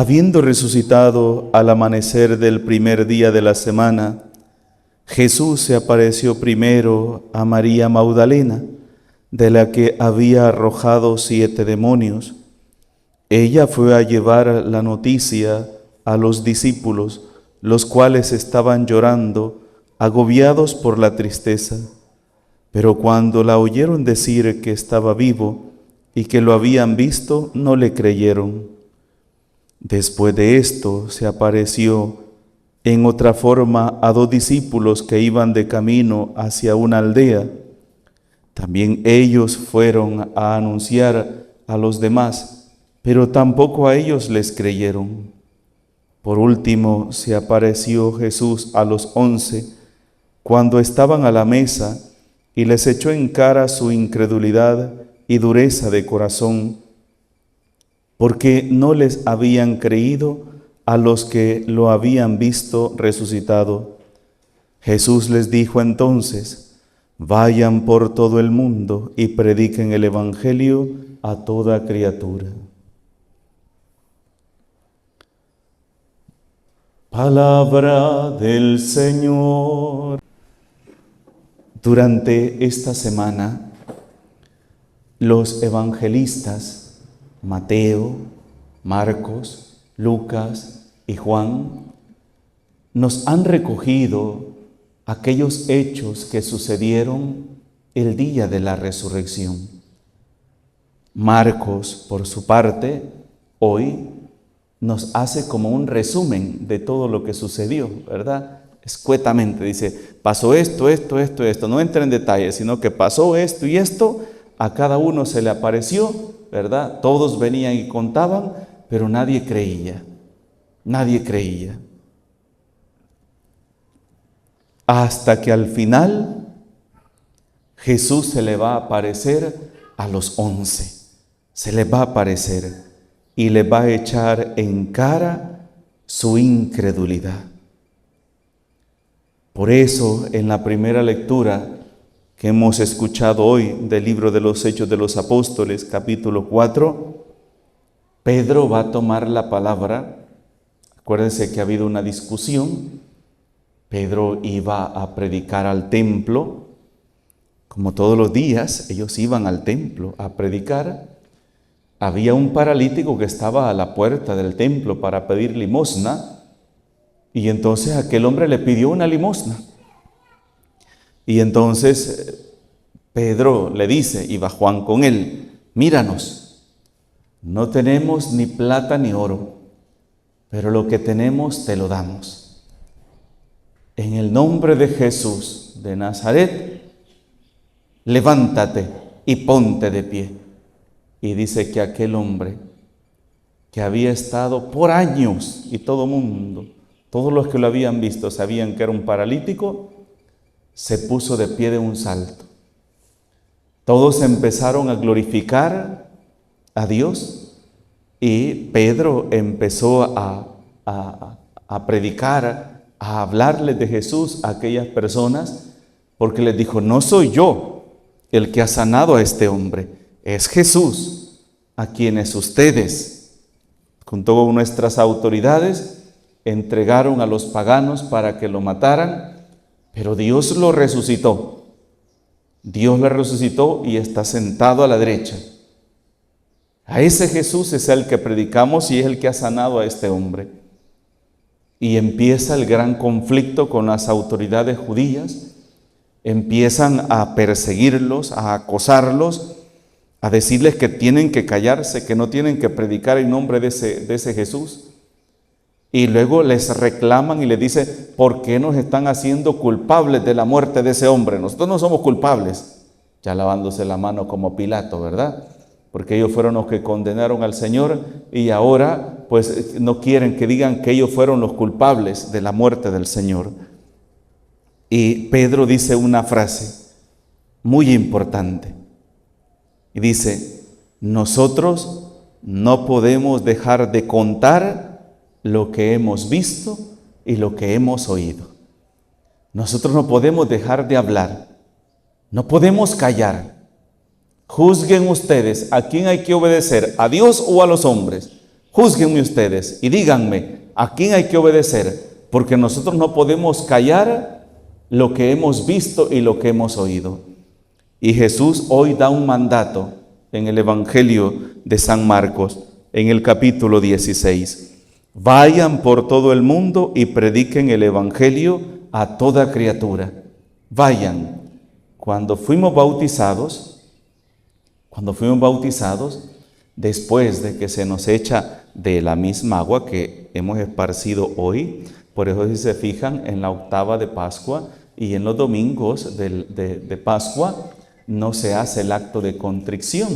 Habiendo resucitado al amanecer del primer día de la semana, Jesús se apareció primero a María Magdalena, de la que había arrojado 7 demonios. Ella fue a llevar la noticia a los discípulos, los cuales estaban llorando, agobiados por la tristeza. Pero cuando la oyeron decir que estaba vivo y que lo habían visto, no le creyeron. Después de esto se apareció en otra forma a 2 discípulos que iban de camino hacia una aldea. También ellos fueron a anunciar a los demás, pero tampoco a ellos les creyeron. Por último se apareció Jesús a los 11 cuando estaban a la mesa y les echó en cara su incredulidad y dureza de corazón, porque no les habían creído a los que lo habían visto resucitado. Jesús les dijo entonces: vayan por todo el mundo y prediquen el Evangelio a toda criatura. Palabra del Señor. Durante esta semana, los evangelistas Mateo, Marcos, Lucas y Juan nos han recogido aquellos hechos que sucedieron el día de la resurrección. Marcos, por su parte, hoy nos hace como un resumen de todo lo que sucedió, ¿verdad? Escuetamente dice, pasó esto. No entra en detalles, sino que pasó esto y esto, a cada uno se le apareció, ¿verdad? Todos venían y contaban, pero nadie creía. Nadie creía. Hasta que al final Jesús se le va a aparecer a los 11. Se le va a aparecer y le va a echar en cara su incredulidad. Por eso, en la primera lectura que hemos escuchado hoy del libro de los Hechos de los Apóstoles, capítulo 4, Pedro va a tomar la palabra. Acuérdense que ha habido una discusión. Pedro iba a predicar al templo. Como todos los días, ellos iban al templo a predicar. Había un paralítico que estaba a la puerta del templo para pedir limosna. Y entonces aquel hombre le pidió una limosna. Y entonces Pedro le dice, y va Juan con él: míranos, no tenemos ni plata ni oro, pero lo que tenemos te lo damos. En el nombre de Jesús de Nazaret, levántate y ponte de pie. Y dice que aquel hombre que había estado por años, y todo mundo, todos los que lo habían visto sabían que era un paralítico, se puso de pie de un salto. Todos empezaron a glorificar a Dios y Pedro empezó a predicar, a hablarles de Jesús a aquellas personas, porque les dijo: no soy yo el que ha sanado a este hombre, es Jesús, a quienes ustedes, junto con nuestras autoridades, entregaron a los paganos para que lo mataran, pero Dios lo resucitó. Dios lo resucitó y está sentado a la derecha. A ese Jesús es el que predicamos y es el que ha sanado a este hombre. Y empieza el gran conflicto con las autoridades judías. Empiezan a perseguirlos, a acosarlos, a decirles que tienen que callarse, que no tienen que predicar en nombre de ese Jesús. Y luego les reclaman y les dicen: ¿por qué nos están haciendo culpables de la muerte de ese hombre? Nosotros no somos culpables. Ya lavándose la mano como Pilato, ¿verdad? Porque ellos fueron los que condenaron al Señor y ahora pues no quieren que digan que ellos fueron los culpables de la muerte del Señor. Y Pedro dice una frase muy importante. Y dice: nosotros no podemos dejar de contar lo que hemos visto y lo que hemos oído. Nosotros no podemos dejar de hablar, no podemos callar. Juzguen ustedes a quién hay que obedecer, a Dios o a los hombres, Júzguenme ustedes y díganme a quién hay que obedecer, porque nosotros no podemos callar lo que hemos visto y lo que hemos oído. Y Jesús hoy da un mandato en el Evangelio de San Marcos, en el capítulo 16. Vayan por todo el mundo y prediquen el Evangelio a toda criatura. Vayan. Cuando fuimos bautizados, después de que se nos echa de la misma agua que hemos esparcido hoy, por eso si se fijan en la octava de Pascua y en los domingos de Pascua, no se hace el acto de contrición,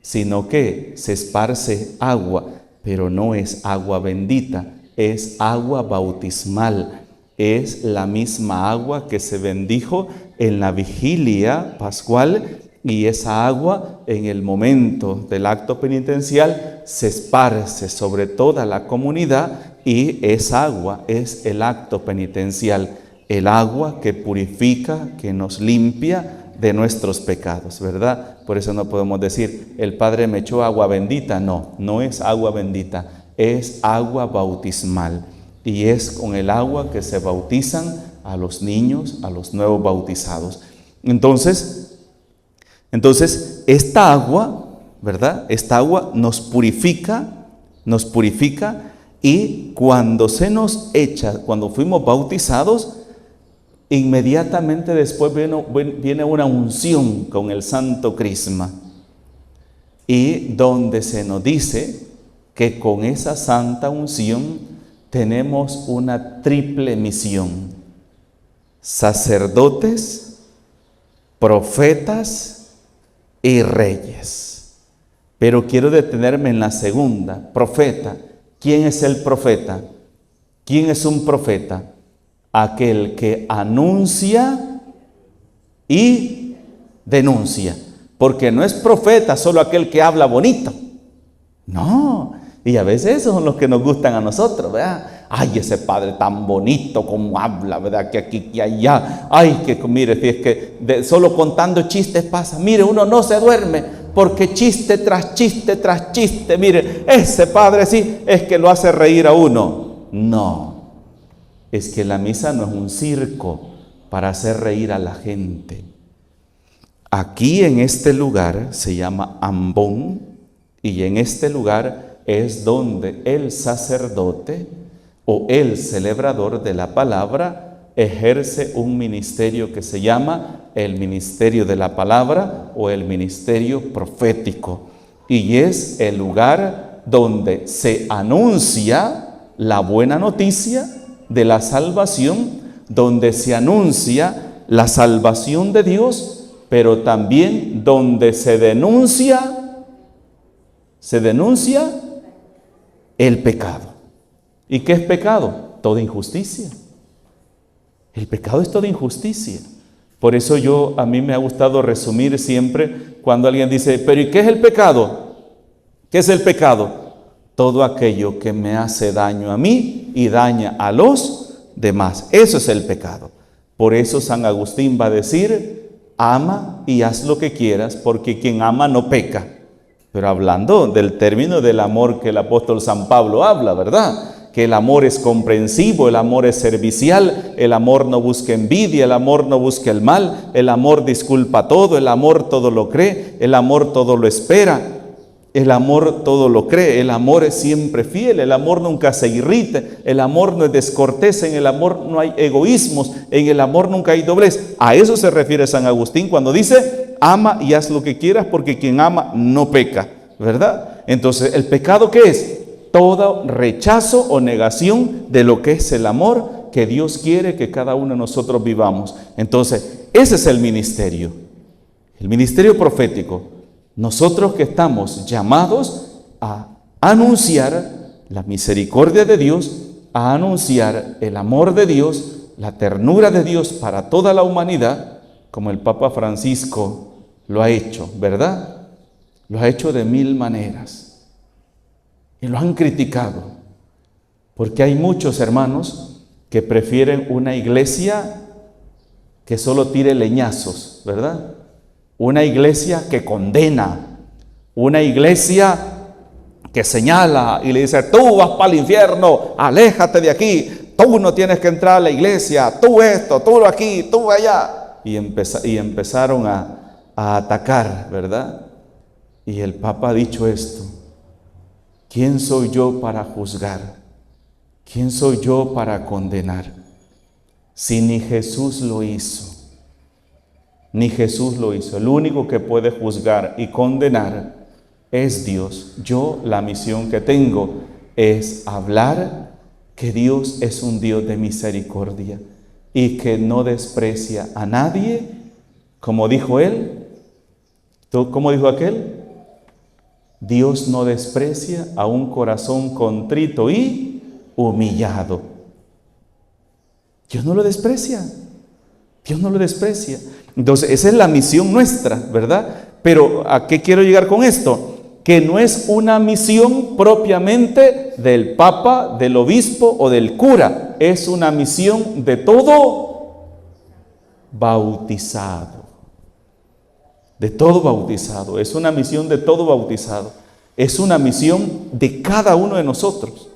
sino que se esparce agua, pero no es agua bendita, es agua bautismal. Es la misma agua que se bendijo en la vigilia pascual, y esa agua en el momento del acto penitencial se esparce sobre toda la comunidad, y esa agua es el acto penitencial, el agua que purifica, que nos limpia de nuestros pecados, ¿verdad? Por eso no podemos decir, el Padre me echó agua bendita. No, no es agua bendita, es agua bautismal. Y es con el agua que se bautizan a los niños, a los nuevos bautizados. Entonces esta agua, ¿verdad? Esta agua nos purifica, y cuando se nos echa, cuando fuimos bautizados, inmediatamente después viene una unción con el Santo Crisma, y donde se nos dice que con esa santa unción tenemos una triple misión: sacerdotes, profetas y reyes. Pero quiero detenerme en la segunda, profeta. ¿Quién es el profeta? ¿Quién es un profeta? Aquel que anuncia y denuncia. Porque no es profeta solo aquel que habla bonito. No. Y a veces esos son los que nos gustan a nosotros, ¿verdad? Ay, ese padre tan bonito como habla, ¿verdad? Que aquí y allá. Ay, que mire, si es que solo contando chistes pasa. Mire, uno no se duerme porque chiste tras chiste tras chiste. Mire, ese padre sí es que lo hace reír a uno. No, es que la misa no es un circo para hacer reír a la gente. Aquí en este lugar se llama ambón, y en este lugar es donde el sacerdote o el celebrador de la palabra ejerce un ministerio que se llama el ministerio de la palabra o el ministerio profético, y es el lugar donde se anuncia la buena noticia de la salvación, donde se anuncia la salvación de Dios, pero también donde se denuncia el pecado. ¿Y qué es pecado? Toda injusticia. El pecado es toda injusticia. Por eso a mí me ha gustado resumir siempre cuando alguien dice, pero ¿y qué es el pecado? ¿Qué es el pecado? Todo aquello que me hace daño a mí y daña a los demás. Eso es el pecado. Por eso San Agustín va a decir, ama y haz lo que quieras, porque quien ama no peca. Pero hablando del término del amor que el apóstol San Pablo habla, ¿verdad? Que el amor es comprensivo, el amor es servicial, el amor no busca envidia, el amor no busca el mal, el amor disculpa todo, el amor todo lo cree, el amor todo lo espera, el amor todo lo cree, el amor es siempre fiel, el amor nunca se irrita, el amor no es descortés, en el amor no hay egoísmos, en el amor nunca hay doblez. A eso se refiere San Agustín cuando dice, ama y haz lo que quieras, porque quien ama no peca, ¿verdad? Entonces, ¿el pecado qué es? Todo rechazo o negación de lo que es el amor que Dios quiere que cada uno de nosotros vivamos. Entonces, ese es el ministerio profético. Nosotros que estamos llamados a anunciar la misericordia de Dios, a anunciar el amor de Dios, la ternura de Dios para toda la humanidad, como el Papa Francisco lo ha hecho, ¿verdad? Lo ha hecho de mil maneras. Y lo han criticado, porque hay muchos hermanos que prefieren una iglesia que solo tire leñazos, ¿verdad? Una iglesia que condena, una iglesia que señala y le dice: tú vas para el infierno, aléjate de aquí, tú no tienes que entrar a la iglesia, tú esto, tú aquí, tú allá. Y empezaron a atacar, ¿verdad? Y el Papa ha dicho esto: ¿quién soy yo para juzgar? ¿Quién soy yo para condenar? Si ni Jesús lo hizo, ni Jesús lo hizo. El único que puede juzgar y condenar es Dios. Yo, la misión que tengo es hablar que Dios es un Dios de misericordia y que no desprecia a nadie, como dijo él. ¿Cómo dijo aquel? Dios no desprecia a un corazón contrito y humillado. Dios no lo desprecia. Dios no lo desprecia. Entonces, esa es la misión nuestra, ¿verdad? Pero ¿a qué quiero llegar con esto? Que no es una misión propiamente del Papa, del obispo o del cura. Es una misión de todo bautizado. De todo bautizado. Es una misión de todo bautizado. Es una misión de cada uno de nosotros.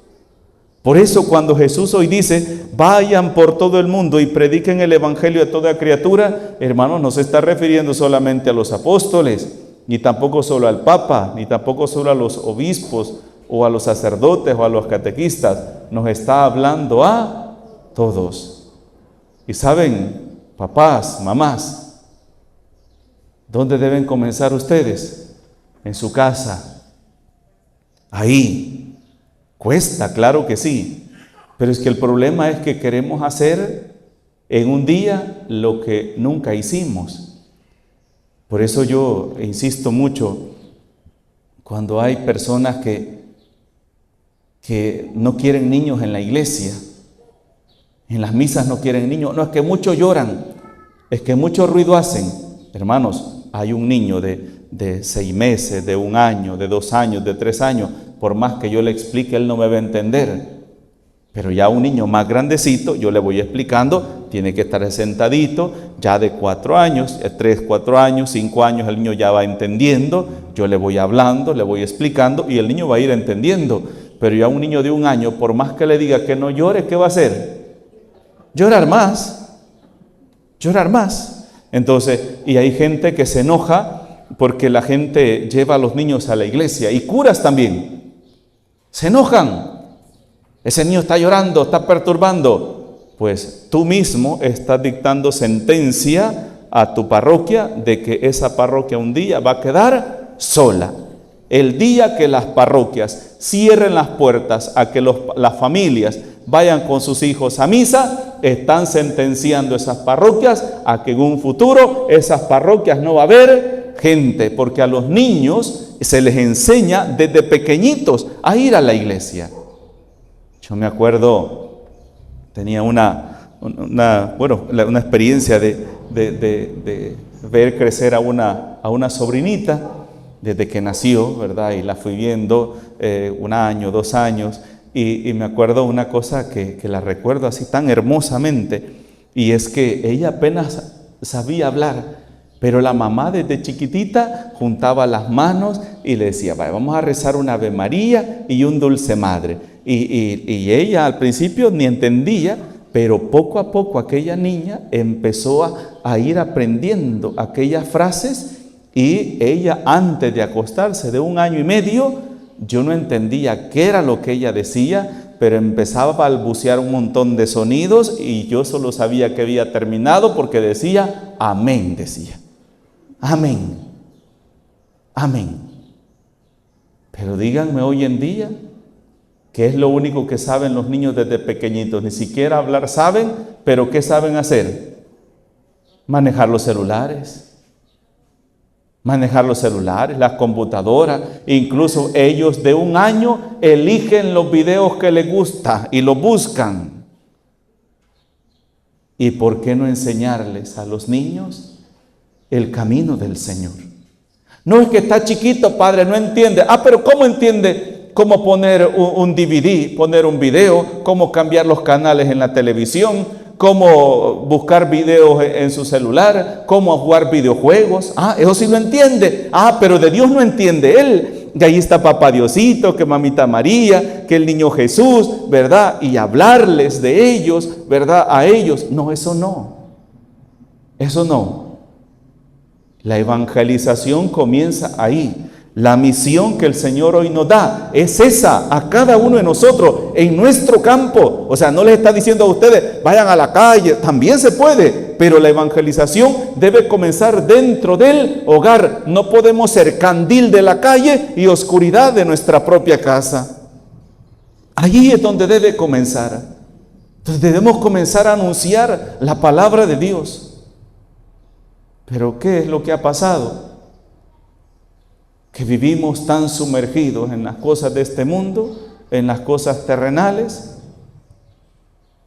Por eso cuando Jesús hoy dice: vayan por todo el mundo y prediquen el evangelio a toda criatura, hermanos, no se está refiriendo solamente a los apóstoles, ni tampoco solo al Papa, ni tampoco solo a los obispos o a los sacerdotes o a los catequistas. Nos está hablando a todos. Y saben, papás, mamás, ¿dónde deben comenzar ustedes? En su casa. Ahí. Cuesta, claro que sí, pero es que el problema es que queremos hacer en un día lo que nunca hicimos. Por eso yo insisto mucho cuando hay personas que no quieren niños en la iglesia, en las misas no quieren niños. No, es que muchos lloran, es que mucho ruido hacen. Hermanos, hay un niño de 6 meses, de 1 año, de 2 años, de 3 años, por más que yo le explique, él no me va a entender. Pero ya un niño más grandecito, yo le voy explicando, tiene que estar sentadito, ya de 4 años, 3, 4 años, 5 años, el niño ya va entendiendo, yo le voy hablando, le voy explicando y el niño va a ir entendiendo. Pero ya un niño de 1 año, por más que le diga que no llore, ¿qué va a hacer? Llorar más, llorar más. Entonces, y hay gente que se enoja porque la gente lleva a los niños a la iglesia, y curas también. Se enojan. Ese niño está llorando, está perturbando. Pues tú mismo estás dictando sentencia a tu parroquia de que esa parroquia un día va a quedar sola. El día que las parroquias cierren las puertas a que las familias vayan con sus hijos a misa, están sentenciando esas parroquias a que en un futuro esas parroquias no va a haber gente, porque a los niños se les enseña desde pequeñitos a ir a la iglesia. Yo me acuerdo, tenía una experiencia de ver crecer a una sobrinita desde que nació, ¿verdad? Y la fui viendo 1 año, 2 años, y me acuerdo una cosa que la recuerdo así tan hermosamente, y es que ella apenas sabía hablar, pero la mamá desde chiquitita juntaba las manos y le decía: vamos a rezar una Ave María y un Dulce Madre. Y ella al principio ni entendía, pero poco a poco aquella niña empezó a ir aprendiendo aquellas frases, y ella, antes de acostarse, de 1 año y medio, yo no entendía qué era lo que ella decía, pero empezaba a balbucear un montón de sonidos y yo solo sabía que había terminado porque decía amén, decía. Amén, amén. Pero díganme hoy en día, ¿qué es lo único que saben los niños desde pequeñitos? Ni siquiera hablar saben, pero ¿qué saben hacer? Manejar los celulares, las computadoras. Incluso ellos de 1 año eligen los videos que les gusta y los buscan. ¿Y por qué no enseñarles a los niños el camino del Señor? No, es que está chiquito, padre, no entiende. Pero ¿cómo entiende cómo poner un DVD, poner un video, cómo cambiar los canales en la televisión, cómo buscar videos en su celular, cómo jugar videojuegos? Eso sí lo entiende. Pero de Dios no entiende. que ahí está Papá Diosito, que Mamita María, que el Niño Jesús, ¿verdad? Y hablarles de ellos, ¿verdad? A ellos. No, eso no. Eso no. La evangelización comienza ahí. La misión que el Señor hoy nos da es esa, a cada uno de nosotros, en nuestro campo. O sea, no les está diciendo a ustedes, vayan a la calle, también se puede, pero la evangelización debe comenzar dentro del hogar. No podemos ser candil de la calle y oscuridad de nuestra propia casa. Allí es donde debe comenzar. Entonces debemos comenzar a anunciar la palabra de Dios. Pero ¿qué es lo que ha pasado? Que vivimos tan sumergidos en las cosas de este mundo, en las cosas terrenales.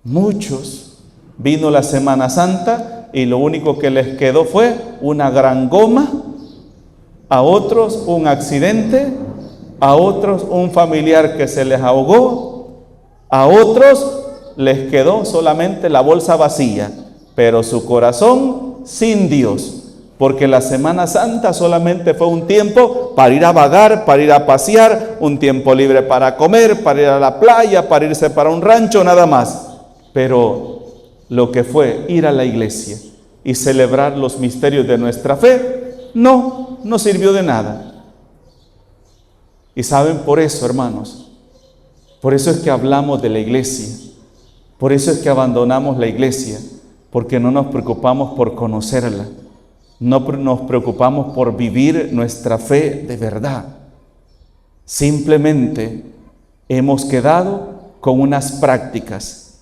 Muchos vino la Semana Santa y lo único que les quedó fue una gran goma, a otros un accidente, a otros un familiar que se les ahogó, a otros les quedó solamente la bolsa vacía, pero su corazón sin Dios. Porque la Semana Santa solamente fue un tiempo para ir a vagar, para ir a pasear, un tiempo libre para comer, para ir a la playa, para irse para un rancho, nada más. Pero lo que fue ir a la iglesia y celebrar los misterios de nuestra fe, no sirvió de nada. Y saben, por eso, hermanos, por eso es que hablamos de la iglesia, por eso es que abandonamos la iglesia, porque no nos preocupamos por conocerla. No nos preocupamos por vivir nuestra fe de verdad. Simplemente hemos quedado con unas prácticas,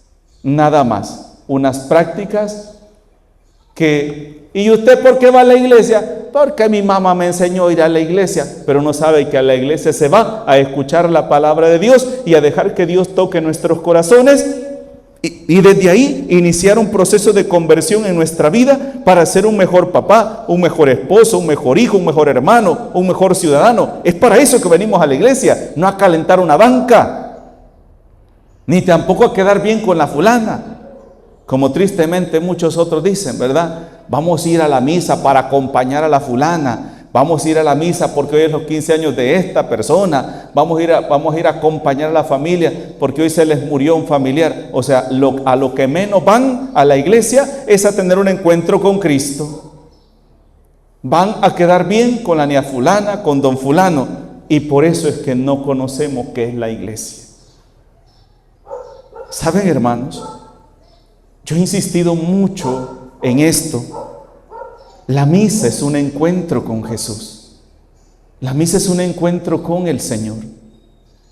nada más, unas prácticas que... ¿Y usted por qué va a la iglesia? Porque mi mamá me enseñó a ir a la iglesia, pero no sabe que a la iglesia se va a escuchar la palabra de Dios y a dejar que Dios toque nuestros corazones. Y desde ahí iniciar un proceso de conversión en nuestra vida para ser un mejor papá, un mejor esposo, un mejor hijo, un mejor hermano, un mejor ciudadano. Es para eso que venimos a la iglesia, no a calentar una banca, ni tampoco a quedar bien con la fulana, como tristemente muchos otros dicen, ¿verdad? Vamos a ir a la misa para acompañar a la fulana. Vamos a ir a la misa porque hoy es los 15 años de esta persona. Vamos a ir a acompañar a la familia porque hoy se les murió un familiar. O sea, a lo que menos van a la iglesia es a tener un encuentro con Cristo. Van a quedar bien con la niña fulana, con don fulano. Y por eso es que no conocemos qué es la iglesia. ¿Saben, hermanos? Yo he insistido mucho en esto. La misa es un encuentro con Jesús. La misa es un encuentro con el Señor.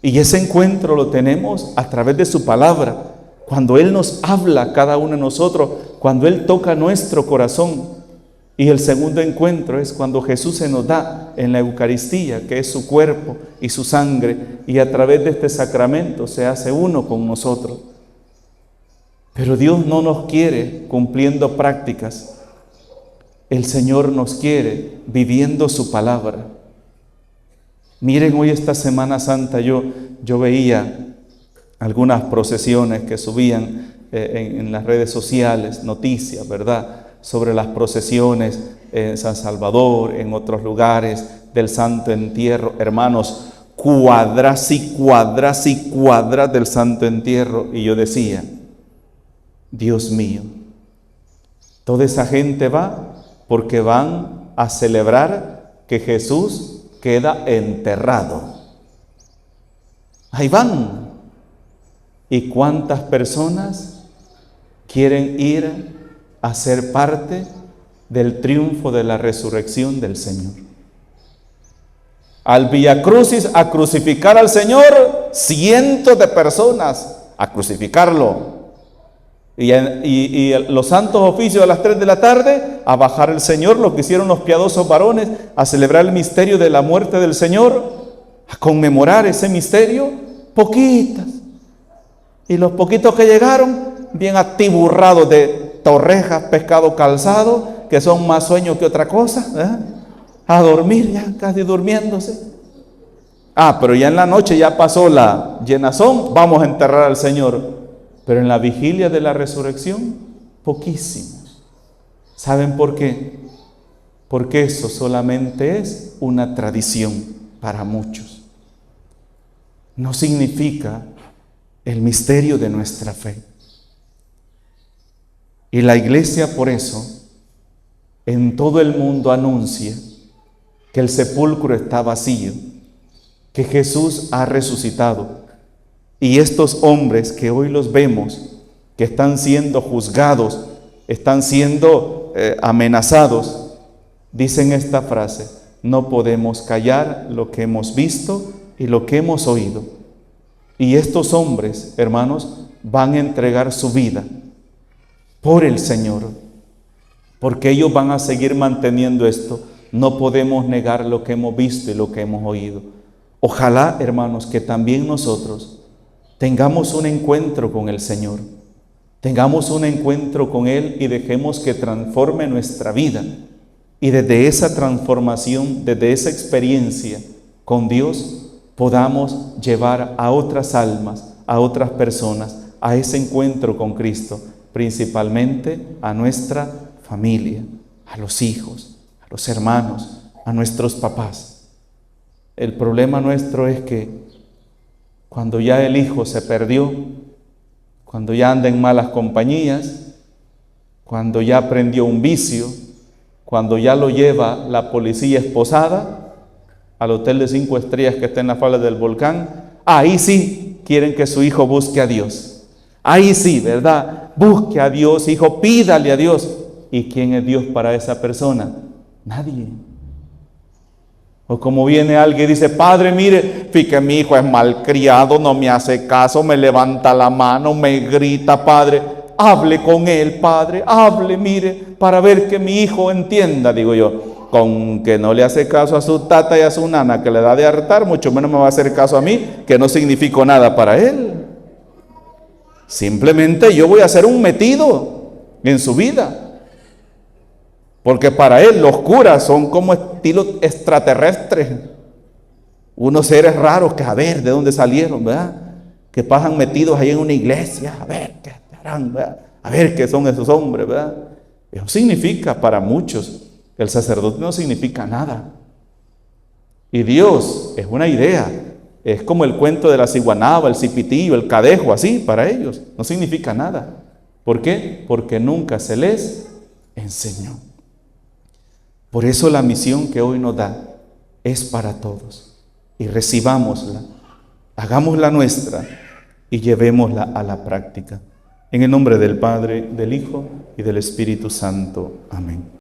Y ese encuentro lo tenemos a través de su palabra. Cuando Él nos habla a cada uno de nosotros, cuando Él toca nuestro corazón. Y el segundo encuentro es cuando Jesús se nos da en la Eucaristía, que es su cuerpo y su sangre. Y a través de este sacramento se hace uno con nosotros. Pero Dios no nos quiere cumpliendo prácticas. El Señor nos quiere viviendo su palabra. Miren, hoy esta Semana Santa yo veía algunas procesiones que subían en las redes sociales, noticias, ¿verdad? Sobre las procesiones en San Salvador, en otros lugares del Santo Entierro. Hermanos, cuadras y cuadras y cuadras del Santo Entierro. Y yo decía, Dios mío, toda esa gente va porque van a celebrar que Jesús queda enterrado. Ahí van. ¿Y cuántas personas quieren ir a ser parte del triunfo de la resurrección del Señor? Al Vía Crucis, a crucificar al Señor, cientos de personas a crucificarlo. Y los santos oficios a las 3 de la tarde, a bajar el Señor, lo que hicieron los piadosos varones, a celebrar el misterio de la muerte del Señor, a conmemorar ese misterio, poquitas. Y los poquitos que llegaron, bien atiburrados de torrejas, pescado calzado, que son más sueños que otra cosa, ¿eh? A dormir, ya casi durmiéndose. Pero ya en la noche ya pasó la llenazón, vamos a enterrar al Señor. Pero en la vigilia de la resurrección, poquísimos. ¿Saben por qué? Porque eso solamente es una tradición para muchos. No significa el misterio de nuestra fe. Y la iglesia por eso en todo el mundo anuncia que el sepulcro está vacío, que Jesús ha resucitado. Y estos hombres que hoy los vemos, que están siendo juzgados, están siendo amenazados, dicen esta frase: no podemos callar lo que hemos visto y lo que hemos oído. Y estos hombres, hermanos, van a entregar su vida por el Señor, porque ellos van a seguir manteniendo esto. No podemos negar lo que hemos visto y lo que hemos oído. Ojalá, hermanos, que también nosotros tengamos un encuentro con el Señor, tengamos un encuentro con Él y dejemos que transforme nuestra vida. Y desde esa transformación, desde esa experiencia con Dios, podamos llevar a otras almas, a otras personas, a ese encuentro con Cristo, principalmente a nuestra familia, a los hijos, a los hermanos, a nuestros papás. El problema nuestro es que cuando ya el hijo se perdió, cuando ya anda en malas compañías, cuando ya aprendió un vicio, cuando ya lo lleva la policía esposada al hotel de 5 estrellas que está en la falda del volcán, ahí sí quieren que su hijo busque a Dios. Ahí sí, ¿verdad? Busque a Dios, hijo, pídale a Dios. ¿Y quién es Dios para esa persona? Nadie. O como viene alguien y dice: padre, mire, fíjate, mi hijo es malcriado, no me hace caso, me levanta la mano, me grita. Padre, hable con él, padre, hable, mire, para ver que mi hijo entienda. Digo yo, con que no le hace caso a su tata y a su nana, que le da de hartar, mucho menos me va a hacer caso a mí, que no significo nada para él. Simplemente yo voy a ser un metido en su vida. Porque para él los curas son como estilo extraterrestres, unos seres raros que a ver de dónde salieron, ¿verdad? Que pasan metidos ahí en una iglesia, a ver qué harán, ¿verdad? A ver qué son esos hombres, ¿verdad? Eso significa para muchos, el sacerdote no significa nada. Y Dios es una idea, es como el cuento de la ciguanaba, el cipitillo, el cadejo, así para ellos, no significa nada. ¿Por qué? Porque nunca se les enseñó. Por eso la misión que hoy nos da es para todos. Y recibámosla, hagámosla nuestra y llevémosla a la práctica. En el nombre del Padre, del Hijo y del Espíritu Santo. Amén.